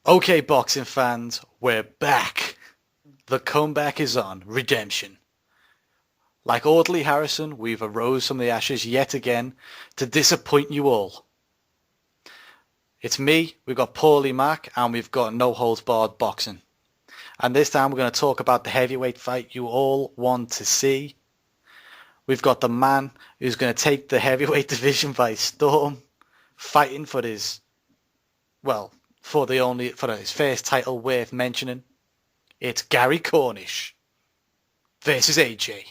Okay, boxing fans, we're back. The comeback is on. Redemption. Like Audley Harrison, we've arose from the ashes yet again to disappoint you all. It's me, we've got Paulie Mack, and we've got No Holds Barred Boxing. And this time we're going to talk about the heavyweight fight you all want to see. We've got the man who's going to take the heavyweight division by storm, fighting for his, for his first title worth mentioning. It's Gary Cornish versus AJ.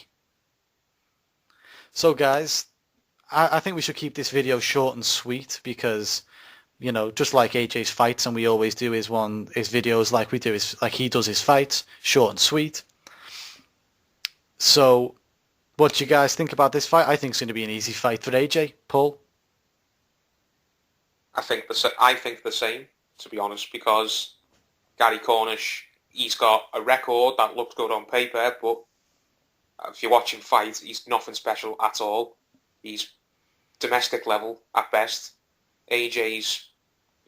So guys, I think we should keep this video short and sweet because, just like AJ's fights, and we always do his videos like he does his fights, short and sweet. So, what do you guys think about this fight? I think it's going to be an easy fight for AJ. Paul? I think the same, to be honest, because Gary Cornish, he's got a record that looks good on paper, but if you watch him fight, he's nothing special at all. He's domestic level at best. AJ's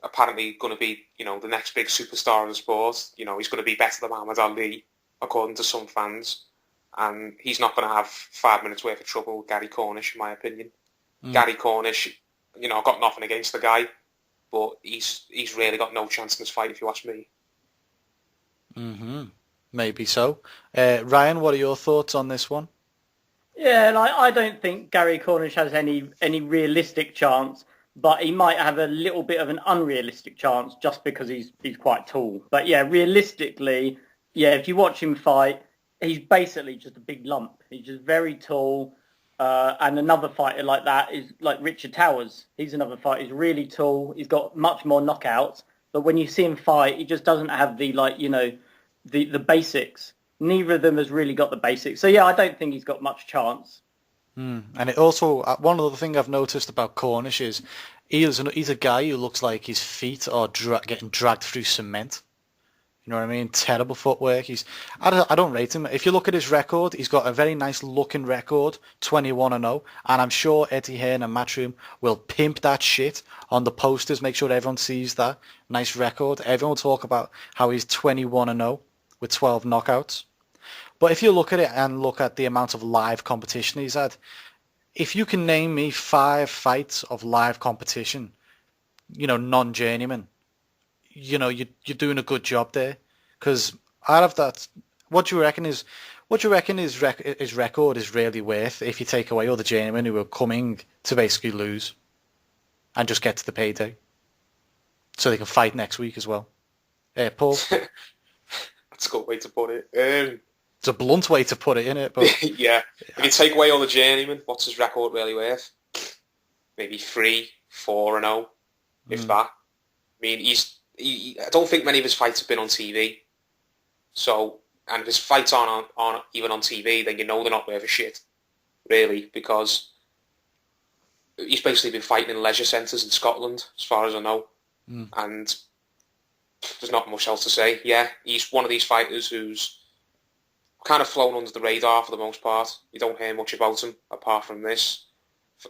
apparently going to be, the next big superstar in the sport. He's going to be better than Muhammad Ali, according to some fans. And he's not going to have 5 minutes worth of trouble with Gary Cornish, in my opinion. Gary Cornish, I've got nothing against the guy, but he's really got no chance in this fight, if you ask me. Maybe so. Ryan, what are your thoughts on this one? Yeah, and I don't think Gary Cornish has any realistic chance, but he might have a little bit of an unrealistic chance just because he's quite tall. But yeah, realistically, if you watch him fight, he's basically just a big lump. He's just very tall. And another fighter like that is like Richard Towers. He's another fighter. He's really tall. He's got much more knockouts. But when you see him fight, he just doesn't have the the basics. Neither of them has really got the basics. So yeah, I don't think he's got much chance. And it also, one other thing I've noticed about Cornish is he's a guy who looks like his feet are getting dragged through cement. You know what I mean? Terrible footwork. I don't rate him. If you look at his record, he's got a very nice looking record, 21-0, and I'm sure Eddie Hearn and Matchroom will pimp that shit on the posters, make sure everyone sees that nice record. Everyone will talk about how he's 21-0 with 12 knockouts. But if you look at it and look at the amount of live competition he's had, if you can name me 5 fights of live competition, non-journeyman, you're doing a good job there. Because out of that, what do you reckon his record is really worth if you take away all the journeymen who are coming to basically lose and just get to the payday, so they can fight next week as well? Paul? That's a good way to put it. It's a blunt way to put it, isn't it? But yeah. If you take away all the journeymen, what's his record really worth? Maybe 3-4-0, if that. I mean, I don't think many of his fights have been on TV. So, and if his fights aren't even on TV, then they're not worth a shit, really, because he's basically been fighting in leisure centres in Scotland, as far as I know. And there's not much else to say. Yeah, he's one of these fighters who's kind of flown under the radar for the most part. You don't hear much about him apart from this,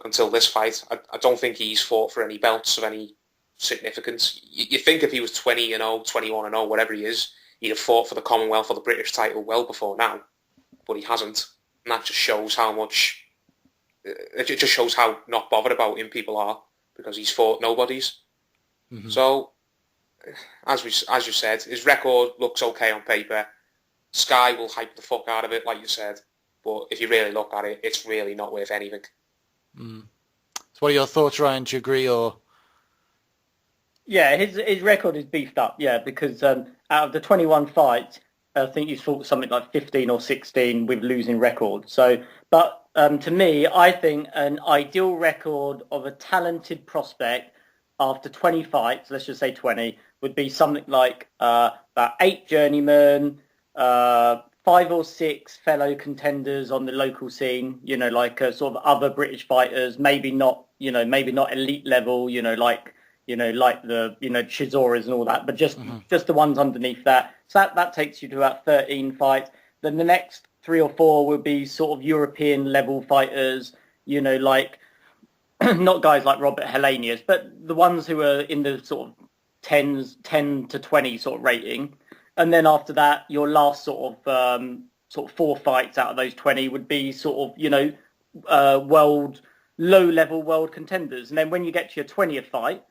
until this fight. I don't think he's fought for any belts of any significance. You think if he was 20-0, 21-0, whatever he is, he'd have fought for the Commonwealth or the British title well before now, but he hasn't, and that just shows how much. It just shows how not bothered about him people are, because he's fought nobodies. So, as you said, his record looks okay on paper. Sky will hype the fuck out of it, like you said, but if you really look at it, it's really not worth anything. So, what are your thoughts, Ryan? Do you agree or? Yeah, his record is beefed up, because out of the 21 fights, I think he's fought something like 15 or 16 with losing records. So, but to me, I think an ideal record of a talented prospect after 20 fights, let's just say 20, would be something like about 8 journeymen, 5 or 6 fellow contenders on the local scene, like sort of other British fighters, maybe not elite level, like the Chizoras and all that, but just the ones underneath that. So that takes you to about 13 fights. Then the next 3 or 4 will be sort of European level fighters, like not guys like Robert Helenius, but the ones who are in the sort of 10 to 20 sort of rating. And then after that, your last sort of 4 fights out of those 20 would be sort of, low-level world contenders. And then when you get to your 20th fight,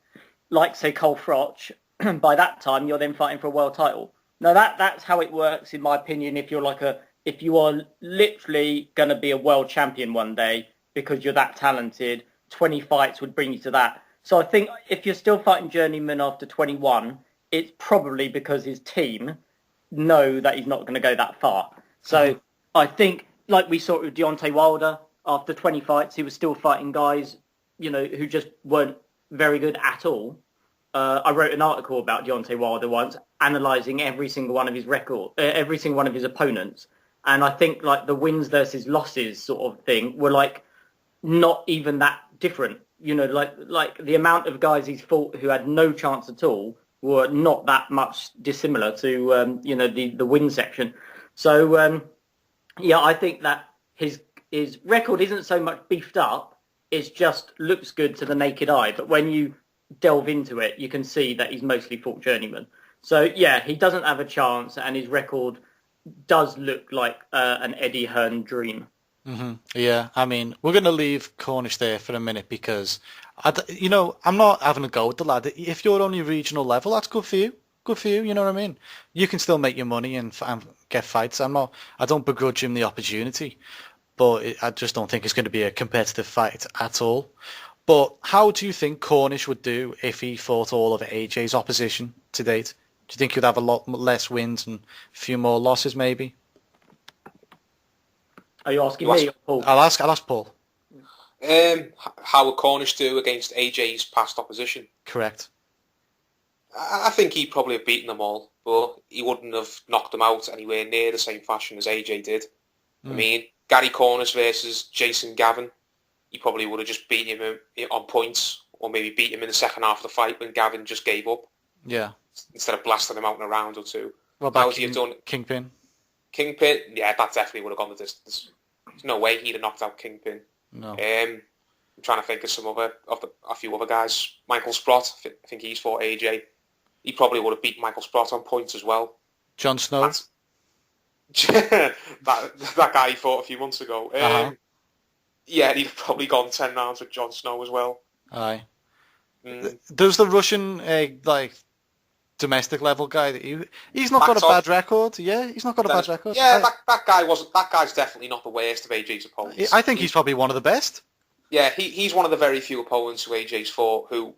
like, say, Cole Froch, by that time, you're then fighting for a world title. Now, that's how it works, in my opinion, if you are literally going to be a world champion one day because you're that talented, 20 fights would bring you to that. So I think if you're still fighting journeyman after 21, it's probably because his team know that he's not going to go that far. So I think, like we saw with Deontay Wilder, after 20 fights, he was still fighting guys, who just weren't very good at all. I wrote an article about Deontay Wilder once, analysing every single one of his every single one of his opponents. And I think like the wins versus losses sort of thing were like not even that different. Like the amount of guys he's fought who had no chance at all were not that much dissimilar to the win section. So I think that his record isn't so much beefed up; it just looks good to the naked eye. But when you delve into it, you can see that he's mostly fought journeyman. So yeah, he doesn't have a chance, and his record does look like an Eddie Hearn dream. Mm-hmm. Yeah, I mean, we're going to leave Cornish there for a minute because, I'm not having a go with the lad. If you're only regional level, that's good for you. Good for you, you know what I mean? You can still make your money and get fights. I don't begrudge him the opportunity, but I just don't think it's going to be a competitive fight at all. But how do you think Cornish would do if he fought all of AJ's opposition to date? Do you think he'd have a lot less wins and a few more losses, maybe? Are you asking me or Paul? I'll ask Paul. How would Cornish do against AJ's past opposition? Correct. I think he'd probably have beaten them all, but he wouldn't have knocked them out anywhere near the same fashion as AJ did. I mean, Gary Cornish versus Jason Gavin, he probably would have just beat him on points, or maybe beat him in the second half of the fight when Gavin just gave up. Yeah. Instead of blasting him out in a round or two. What about Kingpin? Kingpin, yeah, that definitely would have gone the distance. There's no way he'd have knocked out Kingpin. No. I'm trying to think of a few other guys. Michael Sprott, I think he's fought AJ. He probably would have beat Michael Sprott on points as well. Jon Snow? that guy he fought a few months ago. Yeah, he'd have probably gone 10 rounds with Jon Snow as well. Aye. There's the Russian, domestic level guy that he's not got a bad record. Yeah, he's not got a bad record. Yeah, that guy's definitely not the worst of AJ's opponents. I think he's probably one of the best. Yeah, he's one of the very few opponents who AJ's fought who,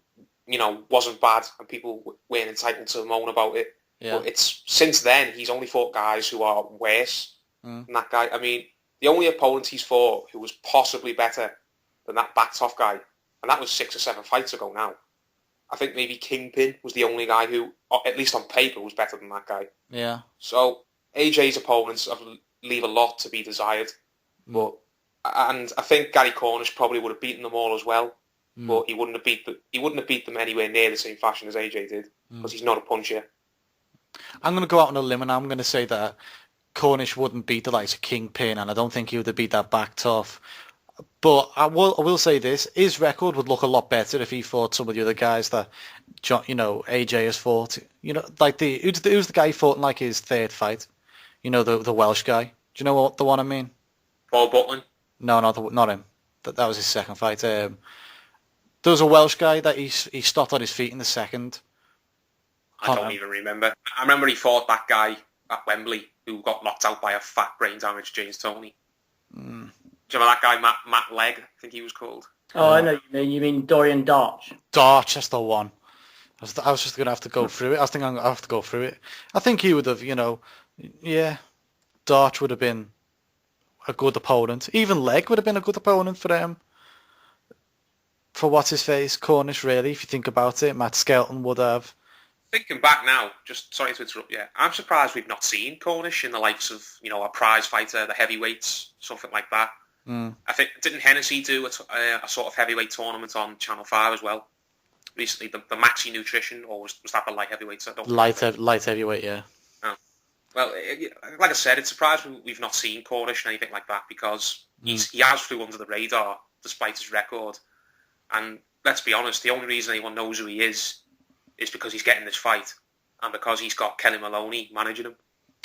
wasn't bad and people weren't entitled to moan about it. Yeah. But it's since then he's only fought guys who are worse than that guy. I mean, the only opponent he's fought who was possibly better than that Baktov guy, and that was 6 or 7 fights ago now. I think maybe Kingpin was the only guy who, at least on paper, was better than that guy. Yeah. So AJ's opponents leave a lot to be desired, and I think Gary Cornish probably would have beaten them all as well, but he wouldn't have beat them anywhere near the same fashion as AJ did because he's not a puncher. I'm going to go out on a limb and I'm going to say that Cornish wouldn't beat the likes of Kingpin, and I don't think he would have beat that Baktov. But I will say this: his record would look a lot better if he fought some of the other guys that, AJ has fought. Like who's the guy he fought in like his third fight? The Welsh guy. Do you know what the one I mean? Paul Butlin? No, not him. That was his second fight. There was a Welsh guy that he stopped on his feet in the second. I don't even remember. I remember he fought that guy at Wembley who got knocked out by a fat brain damaged James Toney. Do you remember that guy, Matt Legg, I think he was called? Oh, I know you mean Dorian Darch. Darch, that's the one. I was just going to have to go through it. I think I'm going to have to go through it. I think he would have, Darch would have been a good opponent. Even Legg would have been a good opponent for them. For what's his face, Cornish, really, if you think about it. Matt Skelton would have. Thinking back now, just sorry to interrupt you, I'm surprised we've not seen Cornish in the likes of, a prize fighter, the heavyweights, something like that. I think, didn't Hennessy do a sort of heavyweight tournament on Channel 5 as well? Recently, the Maxi Nutrition, or was that the light heavyweights? I don't light heavyweight, yeah. Oh. Well, like I said, it's surprised we've not seen Cornish and anything like that because he has flew under the radar despite his record. And let's be honest, the only reason anyone knows who he is is because he's getting this fight and because he's got Kelly Maloney managing him.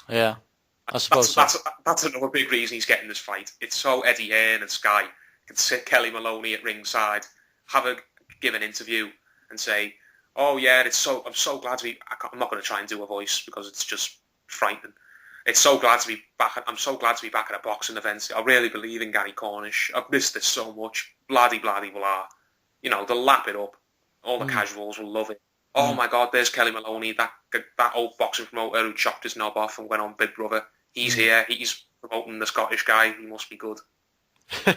Yeah, I suppose that's another big reason he's getting this fight. It's so Eddie Hearn and Sky can sit Kelly Maloney at ringside, give an interview and say, "Oh yeah, I'm so glad to be." I'm not going to try and do a voice because it's just frightening. It's so glad to be back. I'm so glad to be back at a boxing event. I really believe in Gary Cornish. I've missed this so much. Bloody blah. You know, they'll lap it up. All the casuals will love it. Oh my God, there's Kelly Maloney, that old boxing promoter who chopped his knob off and went on Big Brother. He's here. He's promoting the Scottish guy. He must be good. Do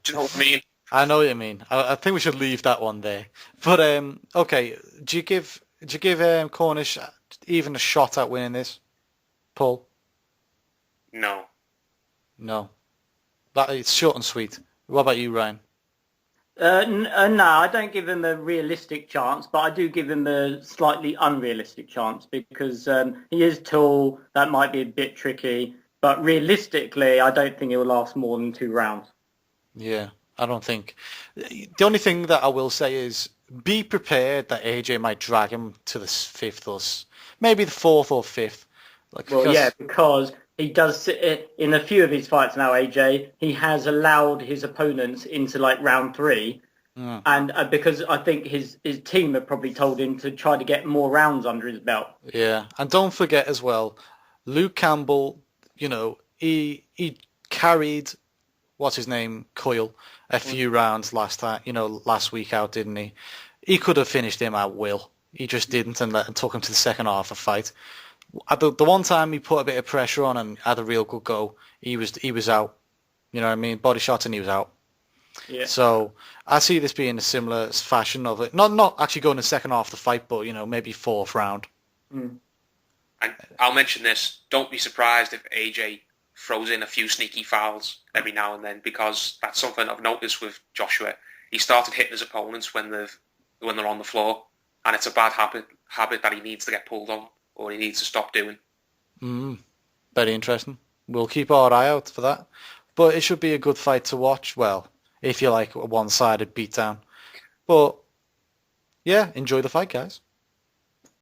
you know what I mean? I know what you mean. I think we should leave that one there. But okay, do you give Cornish even a shot at winning this, Paul? No. That it's short and sweet. What about you, Ryan? No, I don't give him a realistic chance, but I do give him a slightly unrealistic chance because he is tall. That might be a bit tricky, but realistically, I don't think it will last more than 2 rounds. Yeah, I don't think. The only thing that I will say is be prepared that AJ might drag him to the 5th or maybe the 4th or 5th. Because he does in a few of his fights now. AJ, he has allowed his opponents into like round 3, and because I think his team have probably told him to try to get more rounds under his belt. Yeah, and don't forget as well, Luke Campbell. You know, he carried what's his name, Coyle, a few rounds last week out, didn't he? He could have finished him at will. He just didn't and took him to the second half of the fight. The one time he put a bit of pressure on and had a real good go, he was out. You know what I mean? Body shots and he was out. Yeah. So I see this being a similar fashion of it. Not actually going to the second half of the fight, but maybe 4th round. Mm. And I'll mention this. Don't be surprised if AJ throws in a few sneaky fouls every now and then, because that's something I've noticed with Joshua. He started hitting his opponents when they're on the floor, and it's a bad habit that he needs to get pulled on, or he needs to stop doing. Very interesting. We'll keep our eye out for that. But it should be a good fight to watch. Well, if you like a one-sided beatdown. But yeah, enjoy the fight, guys.